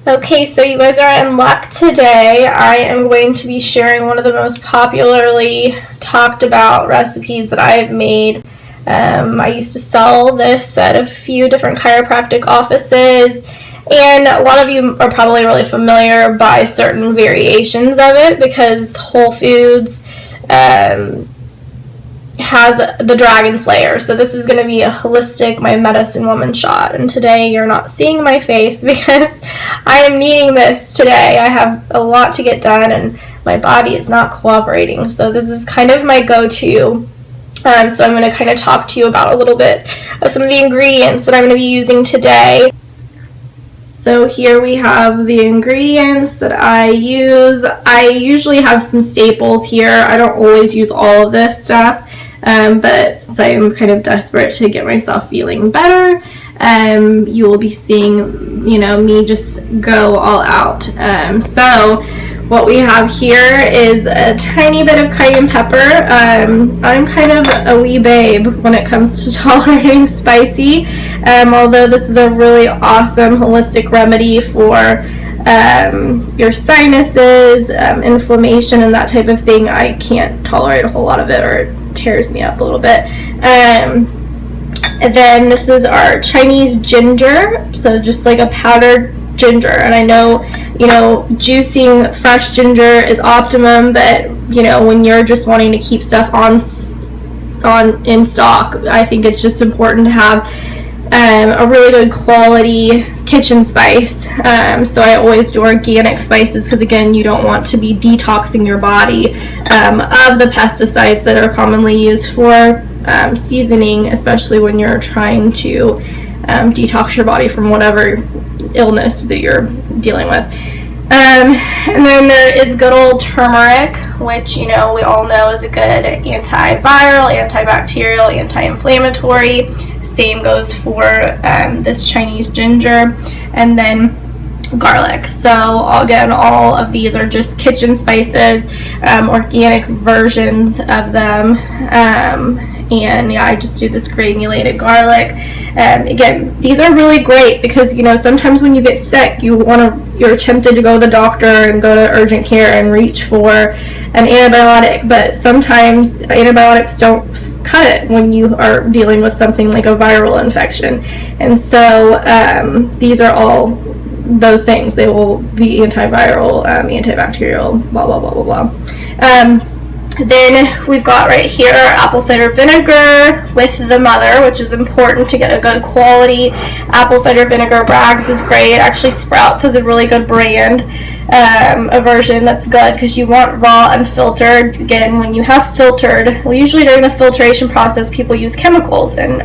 Okay, so you guys are in luck today. I am going to be sharing one of the most popularly talked about recipes that I have made. I used to sell this at a few different chiropractic offices, and a lot of you are probably really familiar by certain variations of it because Whole Foods has the Dragon Slayer. So this is going to be a holistic My Medicine Woman shot. And today you're not seeing my face because I am needing this today. I have a lot to get done and my body is not cooperating. So this is kind of my go-to. So I'm going to kind of talk to you about a little bit of some of the ingredients that I'm going to be using today. So here we have the ingredients that I use. I usually have some staples here. I don't always use all of this stuff. But since I'm kind of desperate to get myself feeling better, you will be seeing, me just go all out. So what we have here is a tiny bit of cayenne pepper. I'm kind of a wee babe when it comes to tolerating spicy, although this is a really awesome holistic remedy for your sinuses, inflammation, and that type of thing. I can't tolerate a whole lot of it, or it tears me up a little bit. And then this is our Chinese ginger, so just like a powdered ginger. And I know, juicing fresh ginger is optimum, but when you're just wanting to keep stuff in stock, I think it's just important to have a really good quality kitchen spice. So I always do organic spices because, again, you don't want to be detoxing your body of the pesticides that are commonly used for seasoning, especially when you're trying to detox your body from whatever illness that you're dealing with. And then there is good old turmeric, which, we all know is a good antiviral, antibacterial, anti-inflammatory. Same goes for this Chinese ginger. And then garlic. So again, all of these are just kitchen spices, organic versions of them. And yeah, I just do this granulated garlic. Again, these are really great because sometimes when you get sick, you're tempted to go to the doctor and go to urgent care and reach for an antibiotic, but sometimes antibiotics don't cut it when you are dealing with something like a viral infection. And so these are all those things. They will be antiviral, antibacterial, blah blah blah blah blah. Then we've got right here apple cider vinegar with the mother, which is important to get a good quality apple cider vinegar. Bragg's is great. Actually, Sprouts has a really good brand, a version that's good because you want raw, unfiltered. Again, when you have filtered, well, usually during the filtration process, people use chemicals, and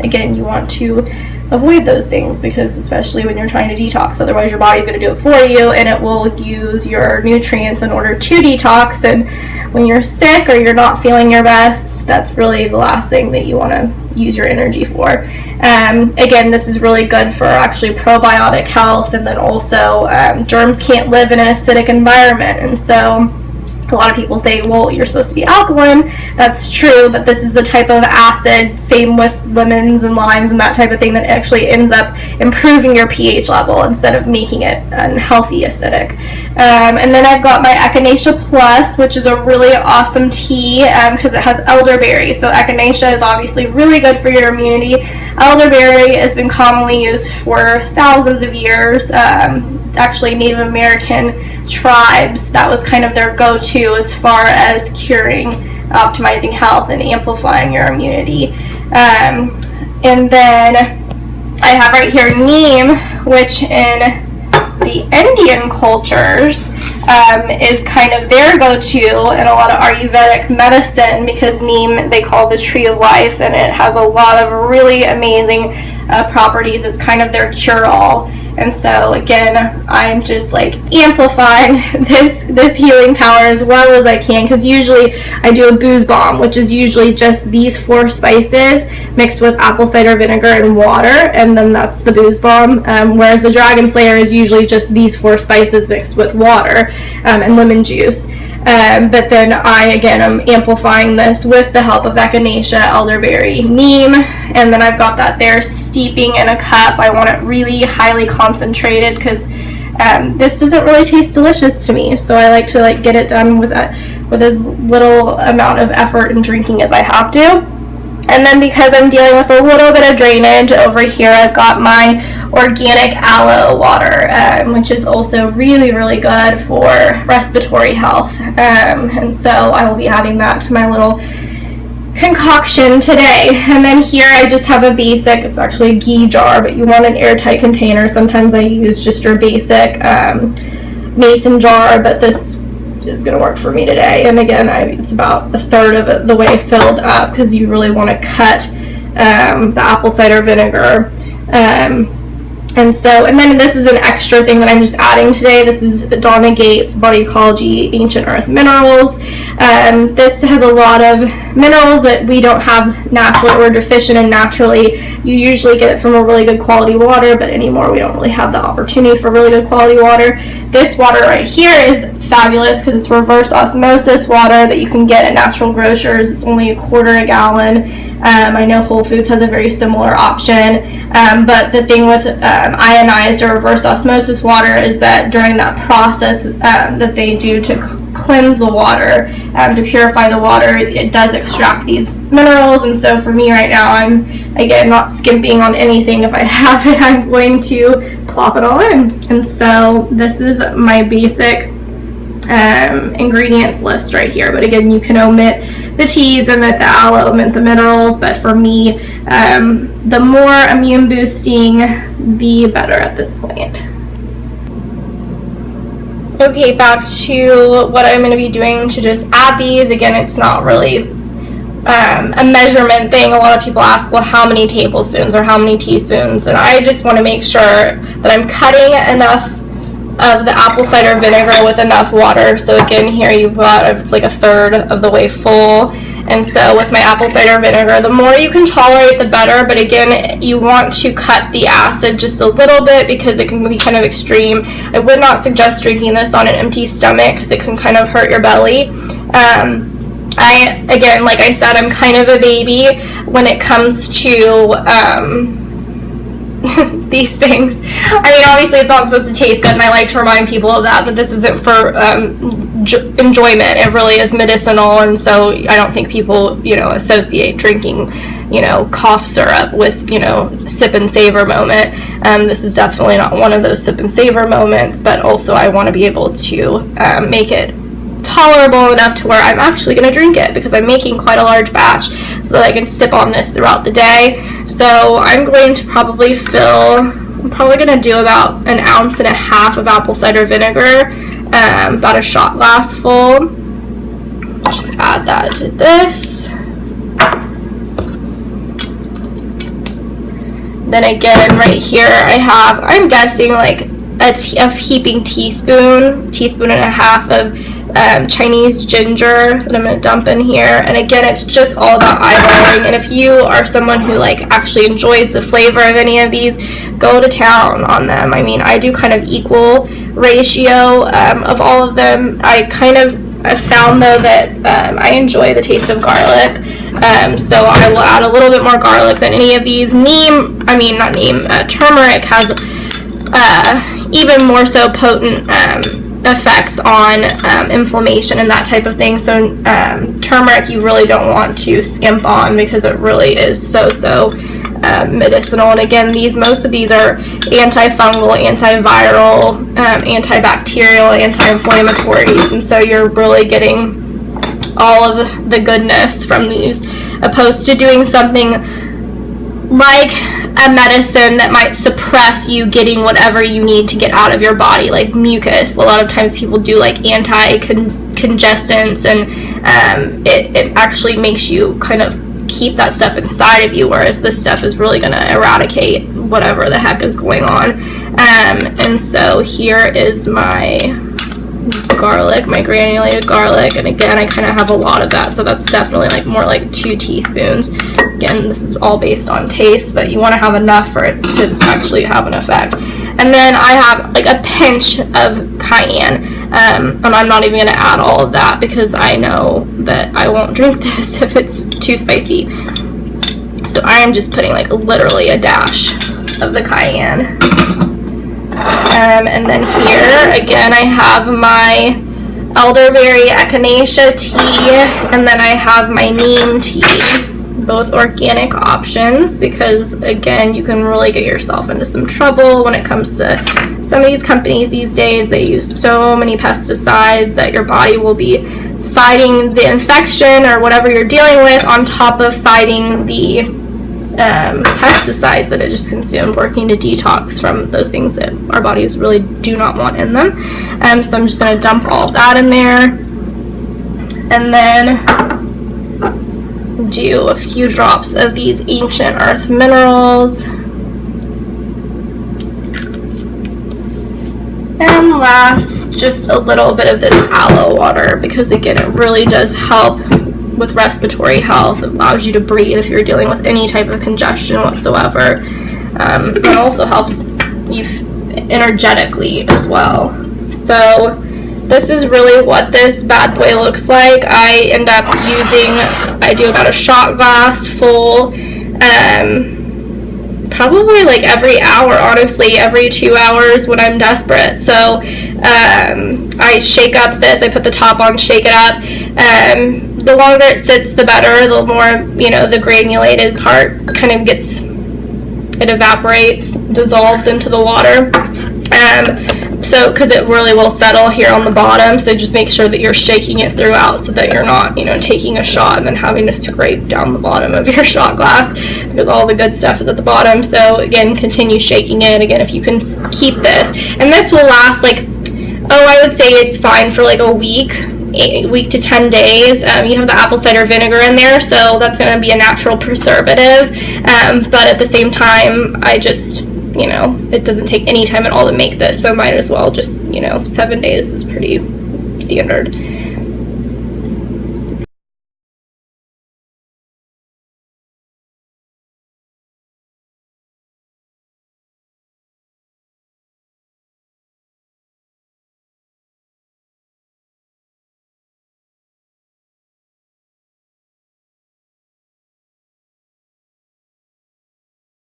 again, you want to avoid those things because especially when you're trying to detox, otherwise your body's going to do it for you and it will use your nutrients in order to detox. And when you're sick or you're not feeling your best, that's really the last thing that you want to use your energy for. Again, this is really good for actually probiotic health, and then also germs can't live in an acidic environment, and so a lot of people say, well, you're supposed to be alkaline. That's true, but this is the type of acid, same with lemons and limes and that type of thing, that actually ends up improving your pH level instead of making it unhealthy acidic. And then I've got my Echinacea Plus, which is a really awesome tea because it has elderberry. So Echinacea is obviously really good for your immunity. Elderberry has been commonly used for thousands of years. Actually, Native American tribes, that was kind of their go-to as far as curing, optimizing health, and amplifying your immunity. And then I have right here neem, which in the Indian cultures is kind of their go-to in a lot of Ayurvedic medicine, because neem they call the tree of life, and it has a lot of really amazing properties. It's kind of their cure-all. And so again, I'm just like amplifying this healing power as well as I can, because usually I do a booze bomb, which is usually just these 4 spices mixed with apple cider vinegar and water, and then that's the booze bomb. Whereas the Dragon Slayer is usually just these 4 spices mixed with water and lemon juice. But then I, again, am amplifying this with the help of Echinacea, elderberry, neem, and then I've got that there steeping in a cup. I want it really highly concentrated because this doesn't really taste delicious to me. So I like to get it done with as little amount of effort in drinking as I have to. And then because I'm dealing with a little bit of drainage over here, I've got my organic aloe water, which is also really, really good for respiratory health. And so I will be adding that to my little concoction today. And then here I just have a basic, it's actually a ghee jar, but you want an airtight container. Sometimes I use just your basic mason jar, but this is going to work for me today. And again, it's about a third of it the way filled up, because you really want to cut the apple cider vinegar. And then this is an extra thing that I'm just adding today. This is Donna Gates Body Ecology Ancient Earth Minerals. This has a lot of minerals that we don't have naturally, or deficient in naturally. You usually get it from a really good quality water, but anymore we don't really have the opportunity for really good quality water. This water right here is fabulous because it's reverse osmosis water that you can get at Natural Grocers. It's only $1/4 gallon. I know Whole Foods has a very similar option, but the thing with ionized or reverse osmosis water is that during that process that they do to cleanse the water, to purify the water, it does extract these minerals. And so for me right now, I'm again not skimping on anything. If I have it, I'm going to plop it all in. And so this is my basic ingredients list right here, but again, you can omit the teas, omit the aloe, omit the minerals, but for me, the more immune boosting, the better at this point. Okay, back to what I'm going to be doing to just add these. Again, it's not really a measurement thing. A lot of people ask, well, how many tablespoons or how many teaspoons? And I just want to make sure that I'm cutting enough of the apple cider vinegar with enough water. So again, here you've got, it's like a third of the way full. And so with my apple cider vinegar, the more you can tolerate, the better. But again, you want to cut the acid just a little bit because it can be kind of extreme. I would not suggest drinking this on an empty stomach because it can kind of hurt your belly. Again, like I said, I'm kind of a baby when it comes to these things. I mean, obviously it's not supposed to taste good, and I like to remind people of that, but this isn't for enjoyment. It really is medicinal, and so I don't think people, associate drinking, cough syrup with, sip and savor moment. This is definitely not one of those sip and savor moments, but also I want to be able to make it tolerable enough to where I'm actually going to drink it, because I'm making quite a large batch so that I can sip on this throughout the day. So I'm going to probably I'm probably going to do about 1.5 ounces of apple cider vinegar, about a shot glass full. Just add that to this. Then again, right here I'm guessing like a heaping teaspoon and a half of Chinese ginger that I'm going to dump in here. And again, it's just all about eyeballing. And if you are someone who actually enjoys the flavor of any of these, go to town on them. I mean, I do kind of equal ratio of all of them. I found though that I enjoy the taste of garlic, so I will add a little bit more garlic than any of these. Turmeric has even more so potent effects on inflammation and that type of thing. So turmeric you really don't want to skimp on because it really is so medicinal. And again, most of these are antifungal, antiviral, antibacterial, anti-inflammatories, and so you're really getting all of the goodness from these, opposed to doing something like a medicine that might suppress you getting whatever you need to get out of your body, like mucus. A lot of times people do anti-congestants, and it actually makes you kind of keep that stuff inside of you, whereas this stuff is really going to eradicate whatever the heck is going on. And so here is my garlic, my granulated garlic, and again, I kind of have a lot of that, so that's definitely more like 2 teaspoons. Again, this is all based on taste, but you want to have enough for it to actually have an effect. And then I have a pinch of cayenne, and I'm not even going to add all of that because I know that I won't drink this if it's too spicy. So I am just putting literally a dash of the cayenne. And then here, again, I have my elderberry echinacea tea, and then I have my neem tea, both organic options, because again, you can really get yourself into some trouble when it comes to some of these companies these days. They use so many pesticides that your body will be fighting the infection or whatever you're dealing with on top of fighting the pesticides that it just consumed, working to detox from those things that our bodies really do not want in them. So I'm just going to dump all of that in there, and then do a few drops of these ancient earth minerals. And last, just a little bit of this aloe water, because again, it really does help with respiratory health. It allows you to breathe if you're dealing with any type of congestion whatsoever. It also helps you energetically as well. So this is really what this bad boy looks like. I end up I do about a shot glass full, probably like every hour, honestly, every 2 hours when I'm desperate. So I shake up this, I put the top on, shake it up. The longer it sits, the better. The more, the granulated part kind of it evaporates, dissolves into the water. So, because it really will settle here on the bottom, so just make sure that you're shaking it throughout so that you're not, taking a shot and then having to scrape down the bottom of your shot glass, because all the good stuff is at the bottom. So again, continue shaking it. Again, if you can keep this, and this will last I would say it's fine for like a week to 10 days. You have the apple cider vinegar in there, so that's going to be a natural preservative, but at the same time, I just, it doesn't take any time at all to make this, so might as well just, 7 days is pretty standard.